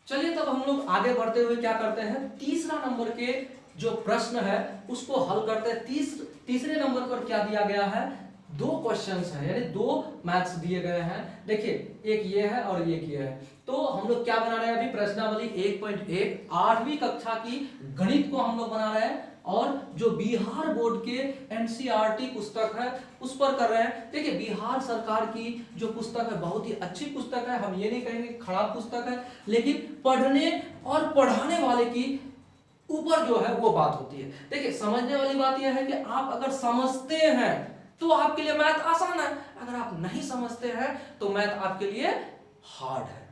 चलिए तब हम लोग आगे बढ़ते हुए क्या करते हैं, तीसरा नंबर के जो प्रश्न है उसको हल करते हैं। तीसरे नंबर पर क्या दिया गया है, दो क्वेश्चंस है, यानी दो मैथ्स दिए गए हैं। देखिए एक ये है और एक ये है। तो हम लोग क्या बना रहे हैं अभी, प्रश्नावली 1.1 8वीं कक्षा की गणित को हम लोग बना रहे हैं, और जो बिहार बोर्ड के एनसीईआरटी पुस्तक है उस पर कर रहे हैं। देखिए बिहार सरकार की जो पुस्तक है बहुत ही अच्छी पुस्तक है, हम ये नहीं कहेंगे खराब पुस्तक है, लेकिन पढ़ने और पढ़ाने वाले की ऊपर जो है वो बात होती है। देखिए समझने वाली बात यह है कि आप अगर समझते हैं तो आपके लिए मैथ आसान है, अगर आप नहीं समझते हैं तो मैथ आपके लिए हार्ड है।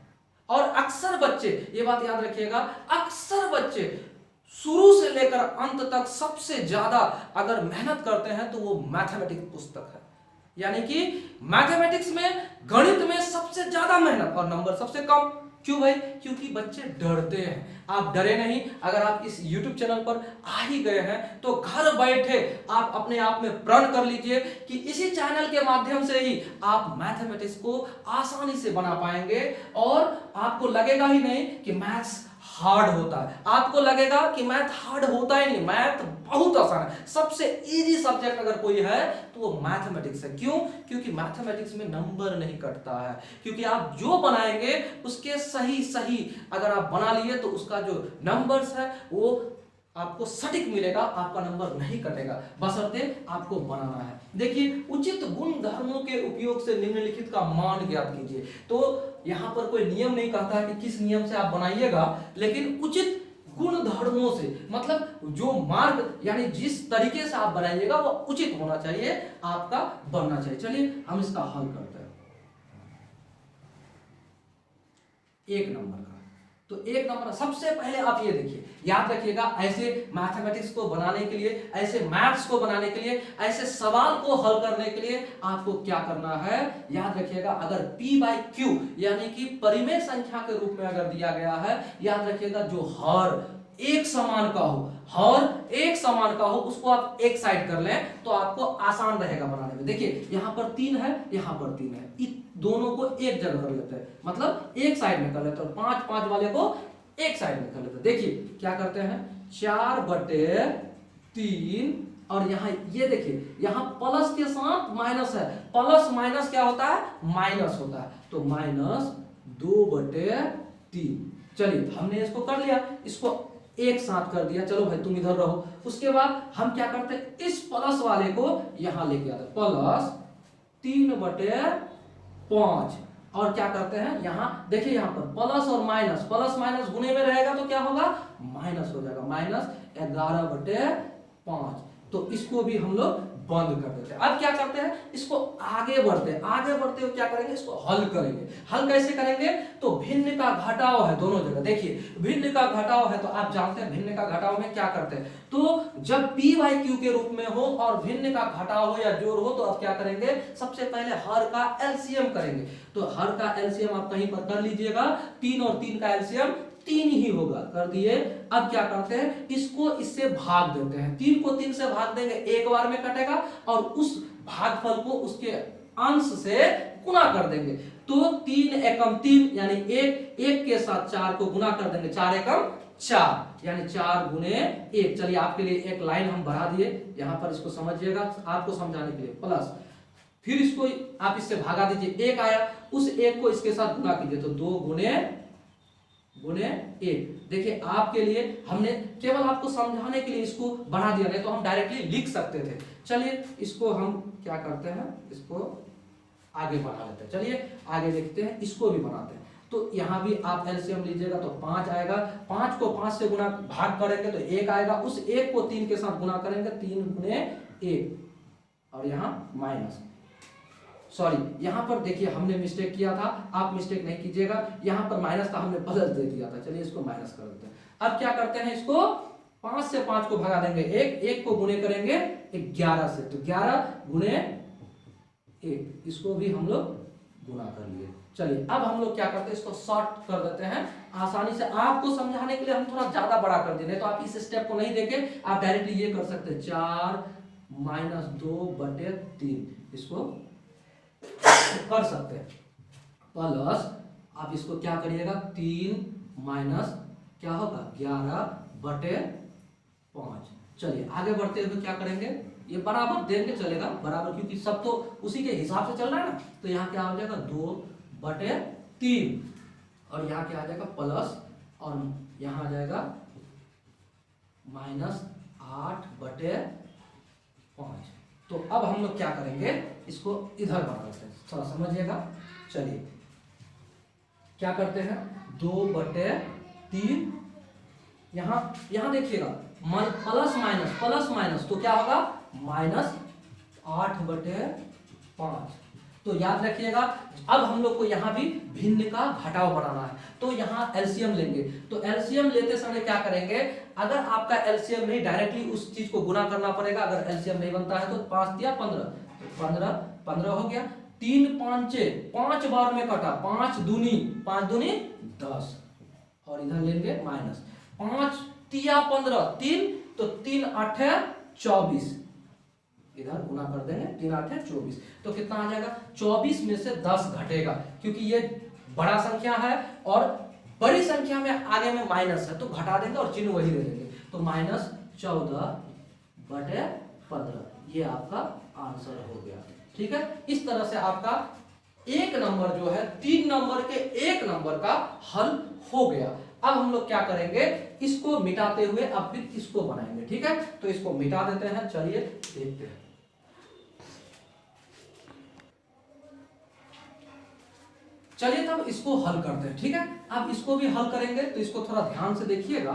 और अक्सर बच्चे, ये बात याद रखिएगा, अक्सर बच्चे शुरू से लेकर अंत तक सबसे ज्यादा अगर मेहनत करते हैं तो वो मैथमेटिक्स पुस्तक है। यानी कि मैथमेटिक्स में, गणित में सबसे ज्यादा मेहनत और नंबर सबसे कम। क्यों भाई, क्योंकि बच्चे डरते हैं। आप डरे नहीं, अगर आप इस YouTube चैनल पर आ ही गए हैं तो घर बैठे आप अपने आप में प्रण कर लीजिए कि इसी चैनल के माध्यम से ही आप मैथमेटिक्स को आसानी से बना पाएंगे, और आपको लगेगा ही नहीं कि मैथ्स हार्ड होता है, आपको लगेगा कि मैथ हार्ड होता ही नहीं, मैथ बहुत आसान है। सबसे इजी सब्जेक्ट अगर कोई है तो वो मैथमेटिक्स है। क्यों, क्योंकि मैथमेटिक्स में नंबर नहीं कटता है, क्योंकि आप जो बनाएंगे उसके सही सही अगर आप बना लिए तो उसका जो नंबर्स है वो आपको सटीक मिलेगा, आपका नंबर नहीं कटेगा, बशर्ते आपको बनाना है। देखिए उचित गुण धर्मों के उपयोग से निम्नलिखित का मान ज्ञात कीजिए। तो यहां पर कोई नियम नहीं कहता है कि किस नियम से आप बनाइएगा, लेकिन उचित गुण धर्मों से, मतलब जो मार्ग यानी जिस तरीके से आप बनाइएगा वो उचित होना चाहिए, आपका बनना चाहिए। चलिए हम इसका हल करते हैं। एक नंबर का, तो एक नंबर सबसे पहले आप ये देखिए, याद रखिएगा, ऐसे मैथमेटिक्स को बनाने के लिए, ऐसे मैथ्स को बनाने के लिए, ऐसे सवाल को हल करने के लिए आपको क्या करना है, याद रखिएगा, अगर P/Q यानी कि परिमेय संख्या के रूप में अगर दिया गया है, याद रखिएगा जो हर एक समान का हो, हर एक समान का हो, उसको आप एक साइड कर लें तो आपको आसान रहेगा बनाने में। देखिए यहां पर 3 है, यहां पर 3 है, दोनों को एक जगह कर लेते हैं, मतलब एक साइड में कर लेते हैं, 5 वाले को एक साइड में कर लेते हैं। देखिए क्या करते हैं, 4/3, और यहां ये देखिए यहां प्लस के साथ माइनस है, प्लस माइनस क्या होता है, माइनस होता है, तो -2/3। चलिए हमने इसको कर लिया, इसको एक साथ कर दिया, चलो भाई तुम इधर रहो। उसके बाद हम क्या करते हैं, इस प्लस वाले को यहां लेके आते हैं, प्लस 3/5, और क्या करते हैं यहां देखिए, यहां पर प्लस और माइनस, प्लस माइनस गुणे में रहेगा तो क्या होगा, माइनस हो जाएगा, -11/5। तो इसको भी हम लोग बंद कर देते हैं। अब क्या करते हैं, इसको आगे बढ़ते हैं, आगे बढ़ते हुए क्या करेंगे, इसको हल करेंगे। हल कैसे करेंगे, तो भिन्न का घटाव है दोनों जगह। देखिए भिन्न का घटाव है तो आप जानते हैं भिन्न का घटाव में क्या करते हैं, तो जब P/Q के रूप में हो और भिन्न का घटाव हो या जोड़ हो तो आप क्या करेंगे, सबसे पहले हर का एलसीएम करेंगे। तो हर का एलसीएम आप कहीं पर कर लीजिएगा, 3 और 3 का एलसीएम 3 ही होगा, कर दिए। अब क्या करते हैं, इसको इससे भाग देते हैं, 3 को 3 से भाग देंगे, एक बार में कटेगा, और उस भागफल को उसके अंश से गुना कर देंगे। तो 3 एकम 3 यानी 1 के साथ 4 को गुना कर देंगे, 4 एकम 4 यानी 4 गुने 1। चलिए आपके लिए एक लाइन हम बढ़ा दिए, यहां पर इसको समझिएगा, आपको समझाने के लिए, प्लस फिर इसको आप इससे भागा दीजिए, 1 आया, उस 1 को इसके साथ गुना कीजिए, तो 2 गुने 1। देखिए आपके लिए हमने केवल आपको समझाने के लिए इसको बढ़ा दिया, नहीं तो हम डायरेक्टली लिख सकते थे। चलिए इसको हम क्या करते हैं, इसको आगे बढ़ा लेते हैं। चलिए आगे देखते हैं, इसको भी बनाते हैं। तो यहां भी आप एलसीएम लीजिएगा तो 5 आएगा, 5 को 5 से गुना भाग करेंगे तो 1 आएगा, उस 1 को 3 के साथ गुना करेंगे, 3 गुने 1, और यहां माइनस, सॉरी यहां पर देखिए हमने मिस्टेक किया था, आप मिस्टेक नहीं कीजिएगा, यहां पर माइनस था, हमने प्लस दे दिया था। चलिए इसको माइनस कर देते हैं। अब क्या करते हैं, इसको 5 से 5 को भगा देंगे, 1 को गुणे करेंगे 11 से, तो 11 गुणे 1, इसको भी हम लोग गुना कर लिए। चलिए अब हम लोग क्या करते हैं, इसको शॉर्ट कर देते हैं आसानी से। आपको समझाने के लिए हम थोड़ा ज्यादा बड़ा कर देंगे, तो आप इस स्टेप को नहीं देके आप डायरेक्टली ये कर सकते हैं, 4 - 2/3, इसको कर सकते हैं, प्लस आप इसको क्या करिएगा, 3 माइनस क्या होगा 11/5। चलिए आगे बढ़ते हुए क्या करेंगे, ये बराबर देंगे चलेगा बराबर, क्योंकि सब तो उसी के हिसाब से चल रहा है ना। तो यहाँ क्या हो जाएगा 2/3 और यहाँ क्या आ जाएगा प्लस, और यहाँ आ जाएगा -8/5। तो अब हम लोग क्या करेंगे, इसको इधर बना लेते हैं, थोड़ा समझिएगा। चलिए क्या करते हैं 2/3, यहाँ देखिएगा प्लस माइनस तो क्या होगा -8/5। तो याद रखिएगा, अब हम लोग को यहाँ भी भिन्न का घटाव बनाना है, तो यहाँ एलसीएम लेंगे। तो एलसीएम लेते समय क्या करेंगे, अगर आपका एलसीएम नहीं, डायरेक्टली उस चीज को गुना करना पड़ेगा। अगर एलसीएम नहीं बनता है तो 5 दिया 15, तो 15 हो गया। 3 5 5 बार में कटा, 5 दूनी 10, और इधर लेंगे माइनस 5 तिया 15, 3 तो 3 8 24, इधर गुना कर देंगे 3 8 24, तो कितना आ जाएगा 24 में से 10 घटेगा, क्योंकि ये बड़ा संख्या है और बड़ी संख्या में आगे में माइनस है, तो घटा देंगे और चिन्ह वही दे देंगे। तो -14/15 ये आपका आंसर हो गया। ठीक है, इस तरह से आपका एक नंबर जो है 3 नंबर के एक नंबर का हल हो गया। अब हम लोग क्या करेंगे, इसको मिटाते हुए अब फिर इसको बनाएंगे। ठीक है, तो इसको मिटा देते हैं, चलिए देखते हैं। चलिए तब इसको हल करते हैं। ठीक है, अब इसको भी हल करेंगे, तो इसको थोड़ा ध्यान से देखिएगा।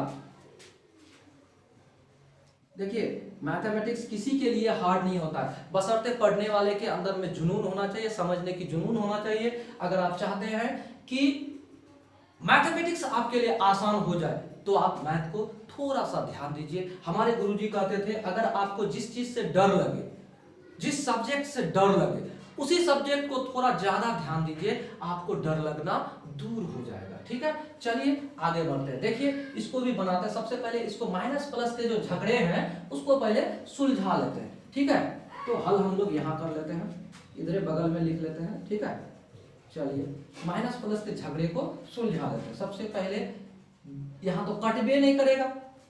देखिए मैथमेटिक्स किसी के लिए हार्ड नहीं होता है, बशर्ते पढ़ने वाले के अंदर में जुनून होना चाहिए, समझने की जुनून होना चाहिए। अगर आप चाहते हैं कि मैथमेटिक्स आपके लिए आसान हो जाए, तो आप मैथ को थोड़ा सा ध्यान दीजिए। हमारे गुरुजी कहते थे, अगर आपको जिस चीज से डर लगे, जिस सब्जेक्ट से डर लगे, उसी सब्जेक्ट को थोड़ा ज्यादा ध्यान दीजिए, आपको डर लगना दूर हो जाएगा। ठीक है, चलिए आगे बढ़ते हैं। देखिए इसको भी बनाते हैं। सबसे पहले इसको माइनस प्लस के जो झगड़े हैं उसको पहले सुलझा लेते हैं। ठीक है, तो हल हम लोग यहाँ कर लेते हैं, इधर बगल में लिख लेते हैं। ठीक है, चलिए माइनस प्लस के झगड़े को सुलझा लेते हैं। सबसे पहले यहाँ तो कटबे नहीं करेगा,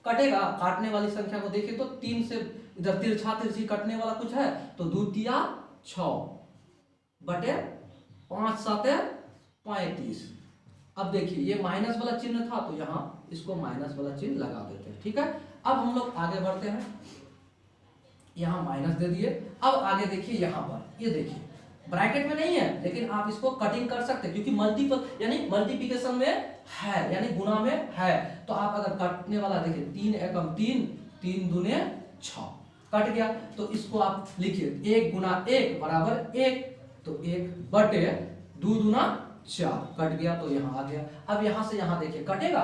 कटेगा काटने वाली संख्या को देखिए तो 3 से इधर तिरछा तिरछी कटने वाला कुछ है, तो 2 तिया 6/5 7 35। अब देखिए ये माइनस वाला चिन्ह था, तो यहाँ इसको माइनस वाला चिन्ह लगा देते हैं। ठीक है, अब हम लोग आगे बढ़ते हैं। यहाँ माइनस दे दिए। अब आगे देखिए, यहाँ पर ये देखिए ब्रैकेट में नहीं है, लेकिन आप इसको कटिंग कर सकते हैं, क्योंकि मल्टीपल यानी मल्टीप्लिकेशन में है, यानी गुना में है। तो आप अगर काटने वाला देखिए 3 एकम 3, 3 दूने 6 कट गया। तो इसको आप लिखिए 1 गुना 1 बराबर 1, तो 1/2 दूना 4 कट गया, तो यहाँ आ गया। अब यहाँ से यहाँ देखिए कटेगा,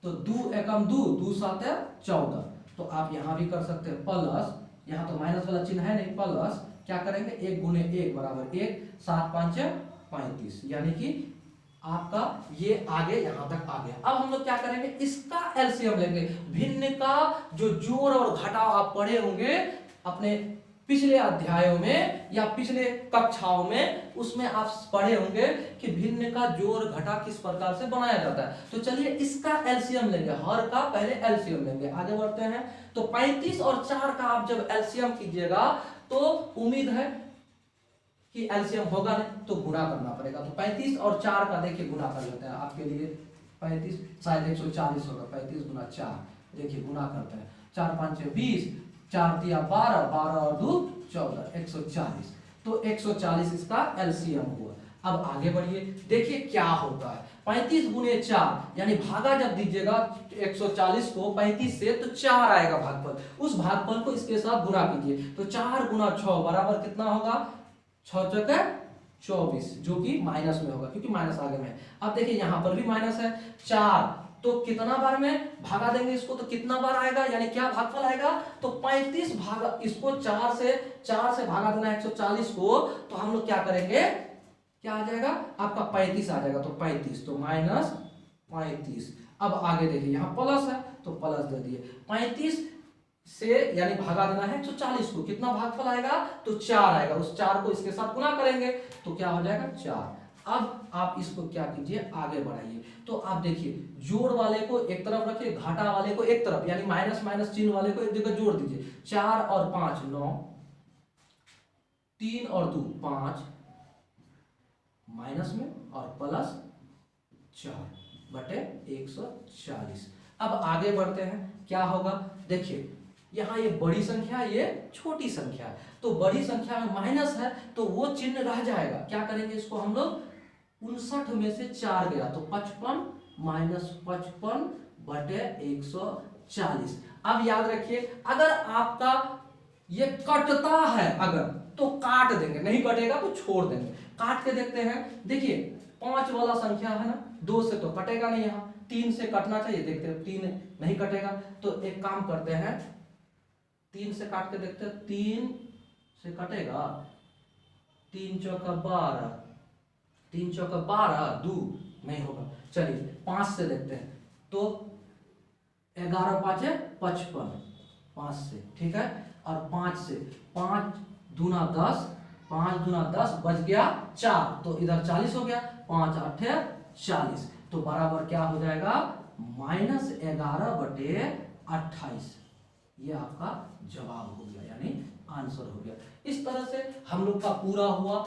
तो 2 एकम 2, 2 7 14, तो आप यहाँ भी कर सकते हैं प्लस, यहाँ तो माइनस वाला चिन्ह है नहीं, प्लस क्या करेंगे 1 गुने 1 बराबर 1, 7 5 35, यानी कि आपका ये आगे यहाँ तक आ गया। अब हम लोग क्या करेंगे, इसका एलसीएम लेंगे। भिन्न का जो जोड़ और घटाव आप पढ़े होंगे अपने पिछले अध्यायों में या पिछले कक्षाओं में, उसमें आप पढ़े होंगे कि भिन्न का जोड़ घटा किस प्रकार से बनाया जाता है। तो चलिए इसका एलसीएम लेंगे, हर का पहले एलसीएम लेंगे। आगे बढ़ते हैं। तो 35 और 4 का आप जब एलसीएम कीजिएगा तो उम्मीद है कि एलसीएम होगा नहीं, तो गुणा करना पड़ेगा। तो 35 और 4 का देखिए गुणा कर लेते हैं आपके लिए। 35 शायद 140 होगा, 35 गुना 4, देखिए गुणा करते हैं। 4 5 20, 4 दिया 12, 12 और 2 14, 140। तो 140 इसका एलसीएम हुआ। अब आगे बढ़िए, देखिए क्या होता है। 35 गुने 4 यानी भागा जब दीजिएगा 140 को 35 से, तो 4 आएगा भागफल। उस भागफल को इसके साथ गुणा कीजिए, तो 4 गुना 6 बराबर कितना होगा 6 चौके 24, जो कि माइनस में होगा क्योंकि माइनस आगे में है। अब देखिए यहाँ पर भी माइनस है। 4 तो कितना बार में भागा देंगे इसको, तो कितना बार आएगा, यानी क्या भागफल आएगा, तो 35 भागा, इसको 4 से भागा देना 140 को, तो हम लोग क्या करेंगे, क्या आ जाएगा आपका 35 आ जाएगा। तो 35 तो माइनस 35। अब आगे देखिए यहाँ प्लस है, तो प्लस दे दिए। 35 से यानी भागा देना है 140 को, कितना भागफल आएगा, तो 4 आएगा। उस 4 को इसके साथ गुना करेंगे तो क्या हो जाएगा 4। अब आप इसको क्या कीजिए, आगे बढ़ाइए। तो आप देखिए, जोड़ वाले को एक तरफ रखिए, घाटा वाले को एक तरफ, यानी माइनस माइनस चिन्ह वाले को एक जगह जोड़ दीजिए। 4 और 5 9, 3 और 2 5, माइनस में और प्लस 4 बटे 140। अब आगे बढ़ते हैं, क्या होगा देखिए, यहाँ ये बड़ी संख्या, ये छोटी संख्या है, तो बड़ी संख्या में माइनस है तो वो चिन्ह रह जाएगा। क्या करेंगे इसको हम लोग, 59 में से 4 गया तो 55 माइनस 55 बटे 140। अब याद रखिए, अगर आपका ये कटता है अगर, तो काट देंगे, नहीं कटेगा तो छोड़ देंगे। काट के देखते हैं, देखिए 5 वाला संख्या है ना, 2 से तो कटेगा नहीं, यहाँ 3 से कटना चाहिए, देखते हैं 3 नहीं कटेगा। तो एक काम करते हैं, 3 से काट के देखते हैं, 3 से कटेगा, 3 चौका 12, 3 चौका 12, 2 नहीं होगा। चलिए 5 से देखते हैं, तो 11 5 55, 5 से ठीक है, और 5 से, 5 दूना 10, 5 दूना 10 बच गया 4, तो इधर 40 हो गया, 5 8 40, तो बराबर क्या हो जाएगा, -11 बटे 28। ये आपका जवाब हो गया, यानी आंसर हो गया। इस तरह से हम लोग का पूरा हुआ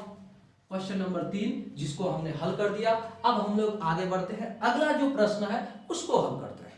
क्वेश्चन नंबर 3, जिसको हमने हल कर दिया। अब हम लोग आगे बढ़ते हैं, अगला जो प्रश्न है उसको हल करते हैं।